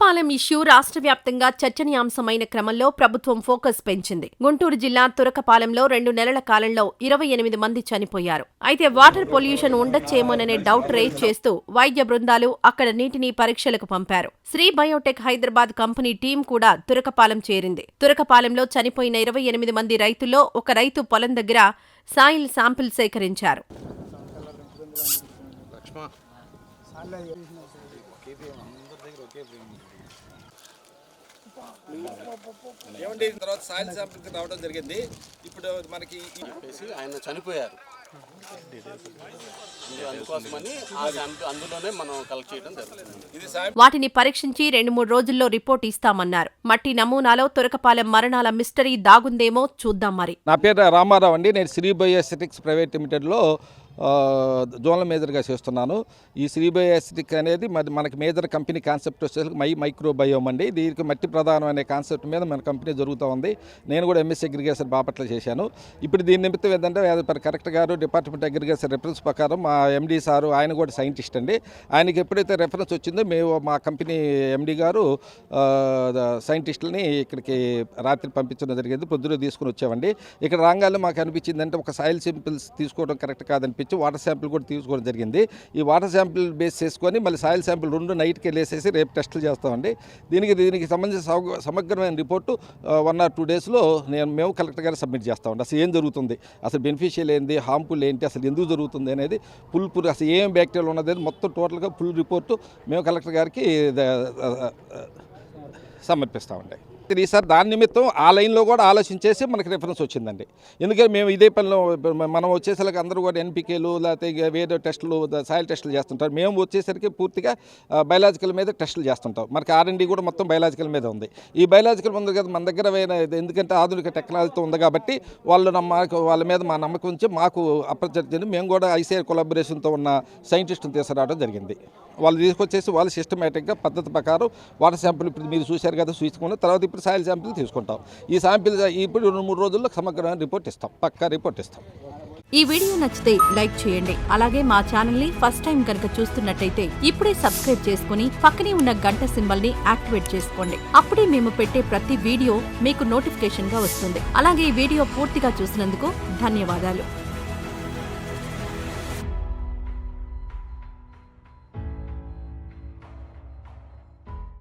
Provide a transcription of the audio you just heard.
Turakapalem issue రాష్ట్ర వ్యాప్తంగా చర్చనీయాంశమైన క్రమంలో ప్రభుత్వం ఫోకస్ పెంచింది. గుంటూరు జిల్లా తురకపాలెంలో 2 నెలల కాలంలో 28 మంది చనిపోయారు. అయితే వాటర్ పొల్యూషన్ ఉండొచ్చేమోననే డౌట్ రేజ్ చేస్తూ వైద్య బృందాలు అక్కడ నీటిని పరీక్షలకు పంపారు. Shri biotech Hyderabad company team కూడా తురకపాలెం చేరింది. తురకపాలెంలో చనిపోయిన 28 మంది రైతుల్లో ఒక రైతు పొలం దగ్గర సాయిల్ శాంపిల్ సేకరించారు. తర్వాత సాయిల్ శాంపిల్ రావడం జరిగింది. ఇప్పుడు మనకి ఆయన చనిపోయారు, అందుకోసమని అందులోనే మనం కలెక్ట్ చేయడం జరుగుతుంది. వాటిని పరీక్షించి 2-3 రోజుల్లో రిపోర్ట్ ఇస్తామన్నారు. మట్టి నమూనాలో తురకపాలెం మరణాల మిస్టరీ దాగుందేమో చూద్దాం. మరి నా పేరు రామారావు అండి. నేను శ్రీ బయోఎస్థెటిక్స్ ప్రైవేట్ లిమిటెడ్లో జోనల్ మేజర్గా చేస్తున్నాను. ఈ శ్రీ బయోఎస్థెటిక్ అనేది మనకి మేజర్ కంపెనీ కాన్సెప్ట్ వచ్చేసరికి మైక్రోబయోమ్ అండి. దీనికి మట్టి ప్రధానం అనే కాన్సెప్ట్ మీద మన కంపెనీ జరుగుతూ ఉంది. నేను కూడా ఎంఎస్ అగ్రిగేషన్ బాపట్ల చేశాను. ఇప్పుడు దీని నిమిత్తం ఏంటంటే కరెక్టర్ గారు డిపార్ట్మెంట్ అగ్రిగేషన్ రెఫరెన్స్ ప్రకారం మా ఎండీ సారు, ఆయన కూడా సైంటిస్ట్ అండి. ఆయనకి ఎప్పుడైతే రెఫరెన్స్ వచ్చిందో మేము మా కంపెనీ ఎండీ గారు సైంటిస్టులని ఇక్కడికి రాత్రి పంపించడం జరిగింది. పొద్దున తీసుకుని వచ్చామండి. ఇక్కడ రాగానే మాకు అనిపించిందంటే ఒక సాయిల్ శాంపిల్స్ తీసుకోవడం కరెక్ట్ కాదనిపించి వాటర్ శాంపిల్ కూడా తీసుకోవడం జరిగింది. ఈ వాటర్ శాంపిల్ బేస్ చేసుకొని మళ్ళీ సాయిల్ శాంపిల్ 2 నైట్కి వెళ్ళేసేసి రేపు టెస్టులు చేస్తామండి. దీనికి సంబంధించిన సమగ్రమైన రిపోర్టు 1 or 2 డేస్లో మేము కలెక్టర్ గారు సబ్మిట్ చేస్తామండి. అసలు ఏం జరుగుతుంది, అసలు బెనిఫిషియల్ ఏంది, హార్మ్ఫుల్ ఏంటి, అసలు ఎందుకు జరుగుతుంది అనేది ఫుల్ అసలు ఏం బ్యాక్టీరియల్ ఉన్నది మొత్తం టోటల్గా ఫుల్ రిపోర్టు మేము కలెక్టర్ గారికి సమర్పిస్తామండి. ఈసారి దాని నిమిత్తం ఆ లైన్లో కూడా ఆలోచించేసి మనకి రిఫరెన్స్ వచ్చిందండి. ఎందుకంటే మేము ఇదే పనిలో మనం వచ్చేసరికి అందరూ కూడా ఎన్పికేలు లేకపోతే వేరే టెస్టులు సాయిల్ టెస్టులు చేస్తుంటారు. మేము వచ్చేసరికి పూర్తిగా బయలాజికల్ మీద టెస్టులు చేస్తుంటాం. మనకి R&D కూడా మొత్తం బయలాజికల్ మీద ఉంది. ఈ బయలాజికల్ ఉంది కదా మన దగ్గర ఎందుకంటే ఆధునిక టెక్నాలజీతో ఉంది కాబట్టి వాళ్ళ మీద మా నమ్మకం ఉంచి మాకు అప్రచర్చింది. మేము కూడా ICAR కొలాబరేషన్తో ఉన్న సైంటిస్టుని తీసుకురావడం జరిగింది. వాళ్ళు తీసుకొచ్చేసి వాళ్ళు సిస్టమేటిక్గా పద్ధతి ప్రకారం వాటర్ శాంపుల్ ఇప్పుడు మీరు చూశారు కదా, చూసుకున్న తర్వాత ఇప్పుడు సాయిల్ శాంపిల్ తీసుకుంటాం. ఈ శాంపిల్ ఇప్పుడు 2-3 రోజుల్లో సమగ్రమైన రిపోర్ట్ ఇస్తాం, పక్కా రిపోర్ట్ ఇస్తాం. ఈ వీడియో నచ్చితే లైక్ చేయండి. అలాగే మా ఛానల్ ని ఫస్ట్ టైం కనుక చూస్తున్నట్టయితే ఇప్పుడే సబ్స్క్రైబ్ చేసుకుని పక్కనే ఉన్న గంట సింబల్ ని యాక్టివేట్ చేసుకోండి. అప్పుడే మేము పెట్టే ప్రతి వీడియో మీకు నోటిఫికేషన్ గా వస్తుంది. అలాగే ఈ వీడియో పూర్తిగా చూసినందుకు ధన్యవాదాలు.